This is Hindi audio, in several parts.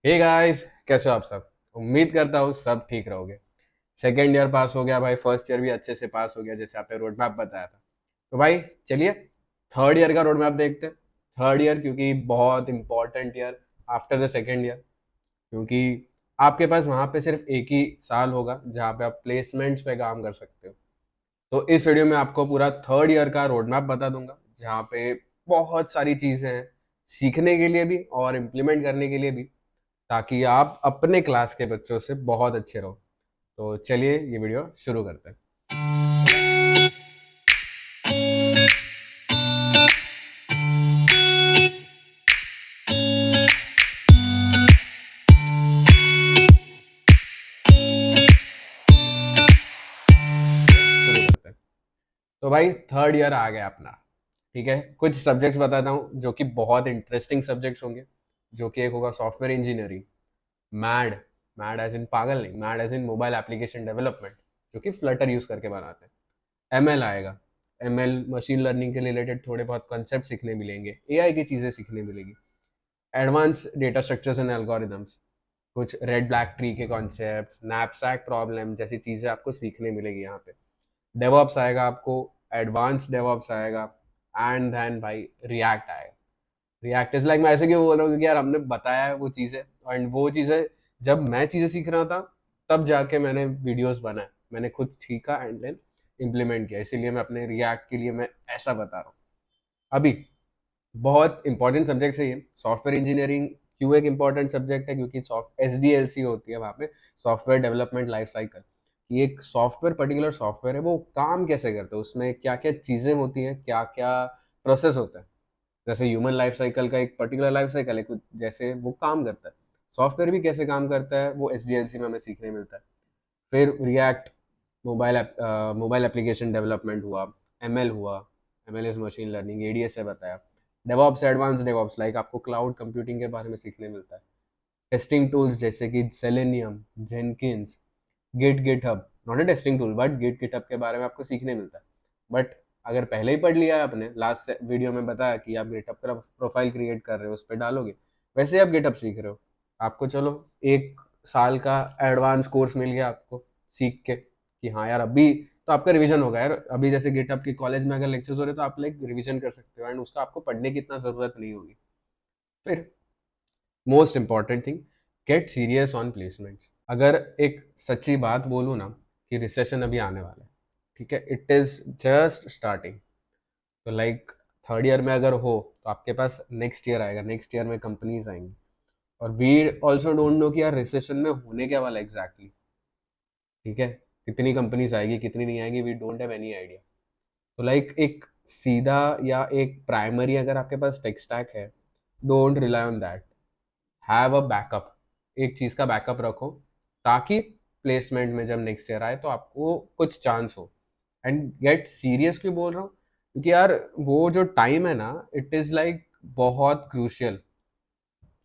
हे गाइस, कैसे हो आप सब। उम्मीद करता हूँ सब ठीक रहोगे। सेकेंड ईयर पास हो गया भाई, फर्स्ट ईयर भी अच्छे से पास हो गया जैसे आपने रोड मैप बताया था। तो भाई चलिए थर्ड ईयर का रोड मैप देखते हैं। थर्ड ईयर क्योंकि बहुत important year after the second year, क्योंकि आपके पास वहाँ पे सिर्फ एक ही साल होगा जहाँ पे आप प्लेसमेंट्स पे काम कर सकते हो। तो इस वीडियो में आपको पूरा थर्ड ईयर का रोड मैप बता दूंगा, जहाँ पे बहुत सारी चीज़ें हैं सीखने के लिए भी और इम्प्लीमेंट करने के लिए भी, ताकि आप अपने क्लास के बच्चों से बहुत अच्छे रहो। तो चलिए ये वीडियो शुरू करते हैं। शुरू करते हैं। तो भाई थर्ड ईयर आ गया अपना। ठीक है, कुछ सब्जेक्ट्स बताता हूँ जो कि बहुत इंटरेस्टिंग सब्जेक्ट्स होंगे। जो कि एक होगा software engineering, mad. Mad as in पागल नहीं, mad as in mobile application development, जो कि फ्लटर यूज करके बनाते हैं। एमएल आएगा। एमएल मशीन लर्निंग के रिलेटेड थोड़े बहुत कॉन्सेप्ट सीखने मिलेंगे, एआई की चीज़ें सीखने मिलेगी। Advance data structures and algorithms, कुछ रेड ब्लैक ट्री के कॉन्सेप्ट्स, नैपसैक प्रॉब्लम जैसी चीज़ें आपको सीखने मिलेगी यहाँ पे। डेवऑप्स आएगा आपको, एडवांस डेवऑप्स आएगा। एंड देन भाई रिएक्ट आएगा। रिएक्ट इज लाइक, मैं ऐसे क्यों बोल रहा हूँ क्योंकि यार हमने बताया है वो चीज़ें, एंड वो चीज़ें जब मैं चीज़ें सीख रहा था तब जाके मैंने वीडियोस बनाए, मैंने खुद सीखा एंड देन इम्प्लीमेंट किया, इसीलिए मैं अपने रिएक्ट के लिए मैं ऐसा बता रहा हूँ अभी। बहुत इंपॉर्टेंट सब्जेक्ट है ये सॉफ्टवेयर इंजीनियरिंग। क्यों एक इंपॉर्टेंट सब्जेक्ट है? क्योंकि soft S D L C होती है वहाँ पे, सॉफ्टवेयर डेवलपमेंट लाइफ साइकिल। ये एक सॉफ्टवेयर, पर्टिकुलर सॉफ्टवेयर है, वो काम कैसे करते हैं, उसमें क्या क्या चीज़ें होती हैं, क्या क्या प्रोसेस होता है। जैसे ह्यूमन लाइफ साइकिल का एक पर्टिकुलर लाइफ साइकिल है कुछ, जैसे वो काम करता है, सॉफ्टवेयर भी कैसे काम करता है वो एस डी एल सी में हमें सीखने मिलता है। फिर रिएक्ट, मोबाइल एप्लीकेशन डेवलपमेंट हुआ। एमएल हुआ, ML is machine learning, ADS है बताया। डेवऑप्स, एडवांस डेवऑप्स लाइक आपको क्लाउड कंप्यूटिंग के बारे में सीखने मिलता है। टेस्टिंग टूल्स जैसे कि Selenium, Jenkins, Git GitHub, not a testing tool but Git GitHub के बारे में आपको सीखने मिलता है। बट अगर पहले ही पढ़ लिया है आपने, लास्ट वीडियो में बताया कि आप गिटहब का प्रोफाइल क्रिएट कर रहे हो, उस पर डालोगे, वैसे ही आप गिटहब सीख रहे हो। आपको चलो एक साल का एडवांस कोर्स मिल गया आपको सीख के कि हाँ यार अभी तो आपका रिवीजन होगा यार। अभी जैसे गिटहब के कॉलेज में अगर लेक्चर्स हो रहे तो आप लाइक रिवीजन कर सकते हो, एंड उसका आपको पढ़ने की इतना ज़रूरत नहीं होगी। फिर most important thing, gate serious on placements. अगर एक सच्ची बात बोलूँ ना, कि रिसेशन अभी आने वाला है, ठीक है, इट इज़ जस्ट स्टार्टिंग। तो लाइक थर्ड ईयर में अगर हो तो आपके पास नेक्स्ट ईयर आएगा, नेक्स्ट ईयर में कंपनीज आएंगी, और वी ऑल्सो डोंट नो कि यार रिसेशन में होने क्या वाला एग्जैक्टली। ठीक है, कितनी कंपनीज आएगी कितनी नहीं आएगी, we don't have any idea. तो लाइक एक सीधा या एक प्राइमरी अगर आपके पास टेक स्टैक है, don't rely on that, have a backup. एक चीज़ का बैकअप रखो, ताकि प्लेसमेंट में जब नेक्स्ट ईयर आए तो आपको कुछ चांस हो। एंड गेट सीरियस क्यों बोल रहा हूँ, क्योंकि यार वो जो टाइम है ना, इट इज़ लाइक बहुत क्रूशियल।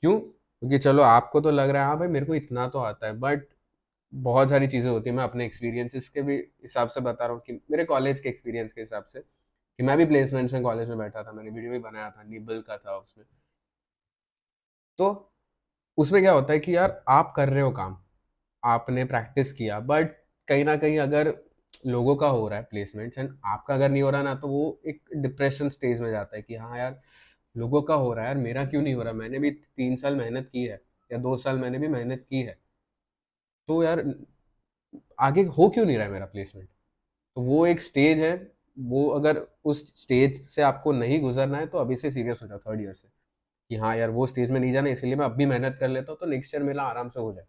क्यों? क्योंकि चलो आपको तो लग रहा है हाँ भाई मेरे को इतना तो आता है, बट बहुत सारी चीज़ें होती है। मैं अपने एक्सपीरियंसेस के भी हिसाब से बता रहा हूँ, कि मेरे कॉलेज के एक्सपीरियंस के हिसाब से, कि मैं भी प्लेसमेंट्स में कॉलेज में बैठा था, मैंने वीडियो भी बनाया था, निबल का था उसमें। तो उसमें क्या होता है कि यार आप कर रहे हो काम, आपने प्रैक्टिस किया, बट कहीं ना कहीं अगर लोगों का हो रहा है प्लेसमेंट्स एंड आपका अगर नहीं हो रहा ना, तो वो एक डिप्रेशन स्टेज में जाता है कि हाँ यार लोगों का हो रहा है यार, मेरा क्यों नहीं हो रहा, मैंने भी 3 साल मेहनत की है, या 2 साल मैंने भी मेहनत की है, तो यार आगे हो क्यों नहीं रहा है मेरा प्लेसमेंट। तो वो एक स्टेज है, वो अगर उस स्टेज से आपको नहीं गुजरना है तो अभी से सीरियस हो जाओ थर्ड ईयर से, कि हाँ यार वो स्टेज में नहीं जाना, इसलिए मैं अब भी मेहनत कर लेता हूँ तो नेक्स्ट ईयर मेरा आराम से हो जाए।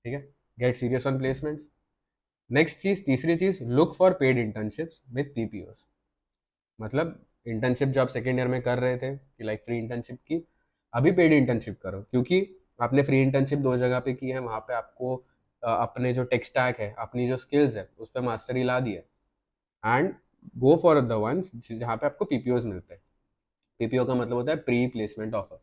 ठीक है, get serious on placements. Next चीज़, तीसरी चीज़, look for paid internships with PPOs. मतलब इंटर्नशिप जो आप सेकेंड ईयर में कर रहे थे कि लाइक फ्री इंटर्नशिप की, अभी पेड इंटर्नशिप करो, क्योंकि आपने फ्री इंटर्नशिप दो जगह पे की है, वहाँ पे आपको अपने जो टेक स्टैक है, अपनी जो स्किल्स है, उस पर मास्टरी ला दी है। And go for the ones जहाँ पे आपको पीपीओज मिलते हैं। पीपीओ का मतलब होता है प्री प्लेसमेंट ऑफर।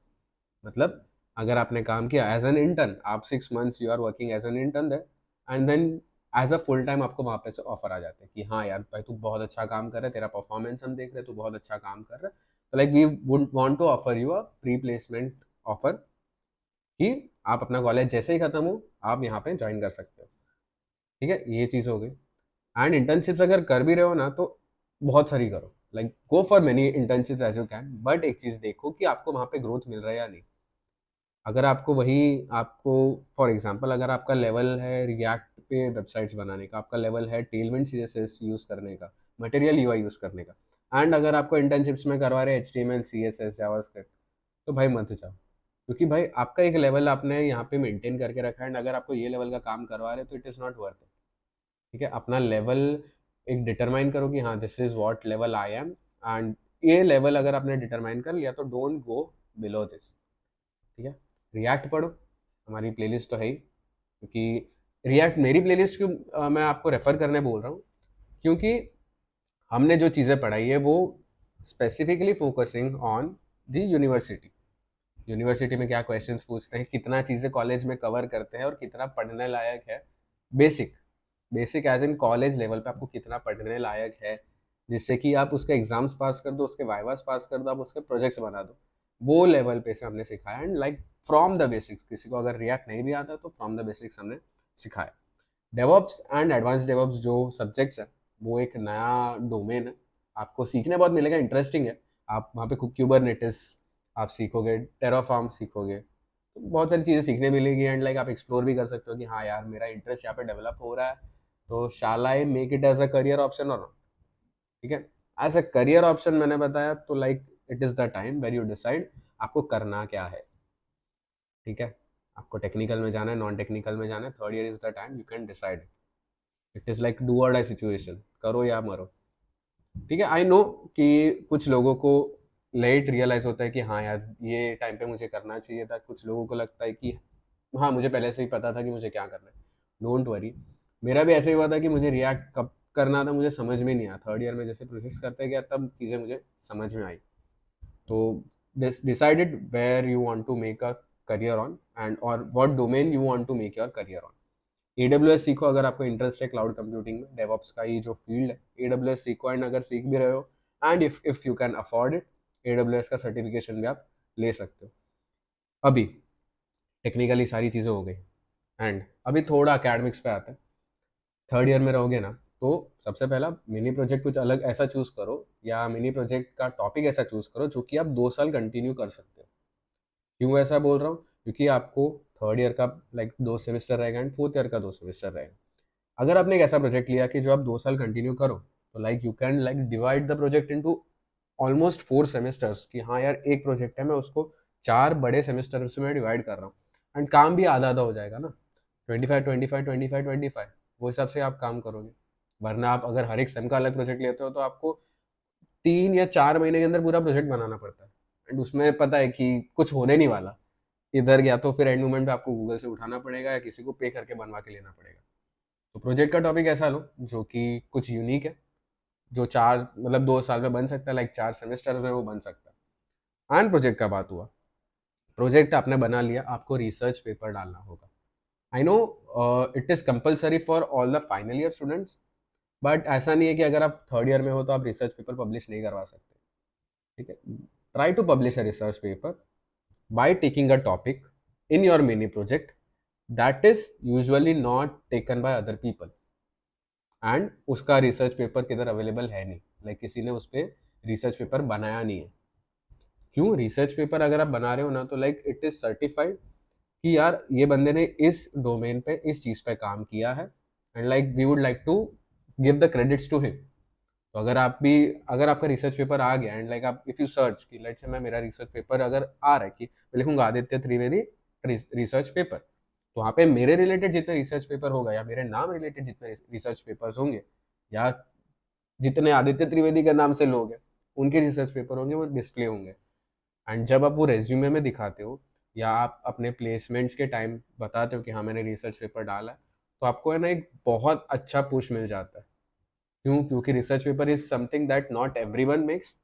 मतलब अगर आपने काम किया एज एन इंटर्न, आप 6 months you are working as an intern there, and then as a full time आपको वहाँ पे से ऑफर आ जाते हैं कि हाँ यार भाई तू बहुत अच्छा काम कर रहा है, तेरा परफॉर्मेंस हम देख रहे हैं, तू बहुत अच्छा काम कर रहा है, तो like we would want to offer you a pre placement offer, कि आप अपना कॉलेज जैसे ही खत्म हो आप यहाँ पे ज्वाइन कर सकते हो। ठीक है, ये चीज़ हो गई। एंड इंटर्नशिप्स अगर कर भी रहे हो ना तो बहुत सारी करो, like go for many internships as you can, but एक चीज़ देखो कि आपको वहाँ पे ग्रोथ मिल रहा है या नहीं। अगर आपको वही आपको फॉर एग्जांपल अगर आपका लेवल है रिएक्ट पे वेबसाइट्स बनाने का, आपका लेवल है टेलमेंट सीएसएस यूज़ करने का, मटेरियल यूआई यूज़ करने का, एंड अगर आपको इंटर्नशिप्स में करवा रहे हैं एचटीएमएल सीएसएस जावास्क्रिप्ट, तो भाई मत जाओ। क्योंकि भाई आपका एक लेवल आपने यहाँ पे मेंटेन करके रखा है, एंड अगर आपको ये लेवल का काम करवा रहे हैं तो it is not worth it. ठीक है, अपना लेवल एक डिटरमाइन करो कि हाँ this is what level I am, and ये लेवल अगर आपने डिटरमाइन कर लिया तो डोंट गो बिलो दिस। ठीक है, रिएक्ट पढ़ो, हमारी प्लेलिस्ट तो है ही। क्योंकि रिएक्ट मेरी प्लेलिस्ट क्यों मैं आपको रेफ़र करने बोल रहा हूँ, क्योंकि हमने जो चीज़ें पढ़ाई है वो specifically focusing on the university. University में क्या क्वेश्चंस पूछते हैं, कितना चीज़ें कॉलेज में कवर करते हैं और कितना पढ़ने लायक है। Basic basic as in college level पे आपको कितना पढ़ने लायक है, जिससे कि आप उसके एग्जाम्स पास कर दो, उसके वाइवास पास कर दो, आप उसके प्रोजेक्ट्स बना दो। वो लेवल पे से हमने सिखाया, and like from the basics. किसी को अगर रिएक्ट नहीं भी आता तो फ्रॉम द बेसिक्स हमने सिखाया। डेवॉप्स एंड एडवांस डेवॉप्स जो सब्जेक्ट्स है वो एक नया डोमेन है, आपको सीखने बहुत मिलेगा, इंटरेस्टिंग है। आप वहाँ पे कुबरनेटिस आप सीखोगे, टेराफॉर्म सीखोगे, तो बहुत सारी चीज़ें सीखने मिलेगी, एंड लाइक आप एक्सप्लोर भी कर सकते हो कि हाँ यार मेरा इंटरेस्ट यहाँ पे डेवलप हो रहा है, तो shall I make it as a career option और नॉट। ठीक है, एज अ करियर ऑप्शन मैंने बताया तो like it is the time where you decide आपको करना क्या है। ठीक है, आपको टेक्निकल में जाना है, नॉन टेक्निकल में जाना है, third year is the time you can decide. It is like do और डाई सिचुएशन, करो या मरो। ठीक है, आई नो कि कुछ लोगों को लेट रियलाइज होता है कि हाँ यार ये टाइम पे मुझे करना चाहिए था, कुछ लोगों को लगता है कि हाँ मुझे पहले से ही पता था कि मुझे क्या करना है। डोंट वरी, मेरा भी ऐसे ही हुआ था कि मुझे रिएक्ट कब करना था मुझे समझ में नहीं आया। थर्ड ईयर में जैसे प्रोजेक्ट्स करते गया तब चीज़ें मुझे समझ में आई। तो decided where you want to make a career on, and और what domain you want to make your career on. AWS सीखो अगर आपको इंटरेस्ट है क्लाउड कंप्यूटिंग में, डेवऑप्स का ही जो फील्ड है, AWS सीखो, एंड अगर सीख भी रहे हो and if you can afford it, AWS का सर्टिफिकेशन भी आप ले सकते हो। अभी टेक्निकली सारी चीज़ें हो गई, एंड अभी थोड़ा अकेडमिक्स पे आता है। थर्ड ईयर में रहोगे ना तो सबसे पहला मिनी प्रोजेक्ट कुछ अलग ऐसा चूज़ करो, या मिनी प्रोजेक्ट का टॉपिक ऐसा चूज़ करो जो कि आप 2 साल कंटिन्यू कर सकते हो। क्यों ऐसा बोल रहा हूँ, क्योंकि आपको थर्ड ईयर का लाइक 2 सेमेस्टर रहेगा एंड फोर्थ ईयर का 2 सेमेस्टर रहेगा। अगर आपने एक ऐसा प्रोजेक्ट लिया कि जो आप 2 साल कंटिन्यू करो, तो like you can like divide the project into almost 4 semesters, कि हाँ यार एक प्रोजेक्ट है मैं उसको 4 बड़े सेमेस्टर्स में डिवाइड कर रहा हूँ, एंड काम भी आधा आधा हो जाएगा ना, 25 25 25 25, वो हिसाब से आप काम करोगे। वरना आप अगर हर एक सेम का अलग प्रोजेक्ट लेते हो तो आपको 3 या 4 महीने के अंदर पूरा प्रोजेक्ट बनाना पड़ता है, एंड उसमें पता है कि कुछ होने नहीं वाला इधर, या तो फिर एंड मोमेंट पे आपको गूगल से उठाना पड़ेगा या किसी को पे करके बनवा के लेना पड़ेगा। तो प्रोजेक्ट का टॉपिक ऐसा लो जो कि कुछ यूनिक है, जो 2 साल में बन सकता है, लाइक 4 सेमेस्टर में वो बन सकता है। एंड प्रोजेक्ट का बात हुआ, प्रोजेक्ट आपने बना लिया, आपको रिसर्च पेपर डालना होगा। I know it is compulsory for all the final year students, but ऐसा नहीं है कि अगर आप थर्ड ईयर में हो तो आप रिसर्च पेपर पब्लिश नहीं करवा सकते। ठीक है, try to publish a research paper by taking a topic in your mini project that is usually not taken by other people, and उसका रिसर्च पेपर किधर अवेलेबल है नहीं, लाइक किसी ने उस पर रिसर्च पेपर बनाया नहीं है। क्यों, रिसर्च पेपर अगर आप बना रहे हो ना तो लाइक इट इज सर्टिफाइड कि यार ये बंदे ने इस डोमेन पे इस चीज़ पे काम किया है, and like we would like to give the credits to him. तो अगर आपका रिसर्च पेपर आ गया एंड लाइक आप इफ़ यू सर्च कि लेट्स से मैं मेरा रिसर्च पेपर अगर आ रहा है कि मैं लिखूंगा आदित्य त्रिवेदी रिसर्च पेपर, तो वहाँ पे मेरे रिलेटेड जितने रिसर्च पेपर होगा या मेरे नाम रिलेटेड जितने रिसर्च पेपर्स होंगे, या जितने आदित्य त्रिवेदी के नाम से लोग हैं उनके रिसर्च पेपर होंगे, वो डिस्प्ले होंगे। एंड जब आप वो रेज्यूमे में दिखाते हो या आप अपने प्लेसमेंट्स के टाइम बताते हो कि हाँ मैंने रिसर्च पेपर डाला है, तो आपको है ना एक बहुत अच्छा पुश मिल जाता है। क्यों, क्योंकि research paper is something that not everyone makes,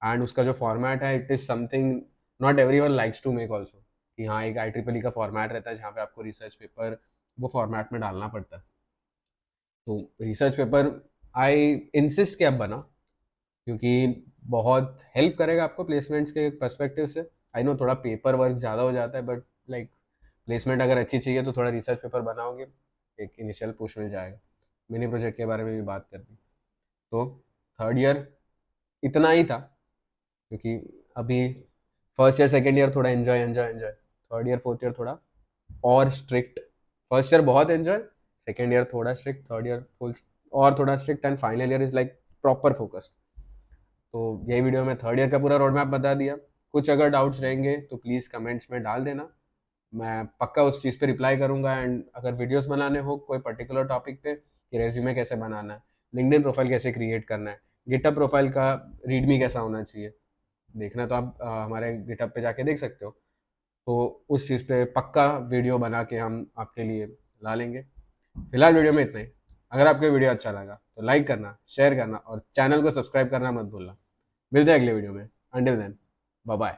and उसका जो फॉर्मेट है it is something not everyone likes to make also, कि हाँ एक IEEE का फॉर्मेट रहता है जहाँ पे आपको रिसर्च पेपर वो फॉर्मेट में डालना पड़ता है। तो रिसर्च पेपर आई इंसिस्ट कि आप बनाओ, क्योंकि बहुत हेल्प करेगा आपको प्लेसमेंट्स के पर्सपेक्टिव से। आई नो थोड़ा पेपर वर्क ज़्यादा हो जाता है, बट लाइक प्लेसमेंट अगर अच्छी चाहिए तो थोड़ा रिसर्च पेपर बनाओगे, एक इनिशियल पुश मिल जाएगा। मिनी प्रोजेक्ट के बारे में भी बात करनी। तो थर्ड ईयर इतना ही था, क्योंकि अभी फर्स्ट ईयर सेकेंड ईयर थोड़ा enjoy enjoy enjoy, third year fourth year थोड़ा और स्ट्रिक्ट। फर्स्ट ईयर बहुत एंजॉय, सेकेंड ईयर थोड़ा स्ट्रिक्ट, थर्ड ईयर फुल और थोड़ा strict, and final year is like proper focused. तो यही वीडियो में थर्ड ईयर का पूरा रोड मैप बता दिया। कुछ अगर डाउट्स रहेंगे तो प्लीज़ कमेंट्स में डाल देना, मैं पक्का उस चीज़ पे रिप्लाई करूँगा। एंड अगर वीडियोस बनाने हो कोई पर्टिकुलर टॉपिक पे, कि रेज्यूमे कैसे बनाना है, लिंक्डइन प्रोफाइल कैसे क्रिएट करना है, गिटहब प्रोफाइल का रीडमी कैसा होना चाहिए, देखना तो आप हमारे गिटहब पे जाके देख सकते हो। तो उस चीज़ पे पक्का वीडियो बना के हम आपके लिए ला लेंगे। फिलहाल वीडियो में इतना ही। अगर आपको वीडियो अच्छा लगा तो लाइक करना, शेयर करना और चैनल को सब्सक्राइब करना मत भूलना। मिलते हैं अगले वीडियो में। Until then, bye bye.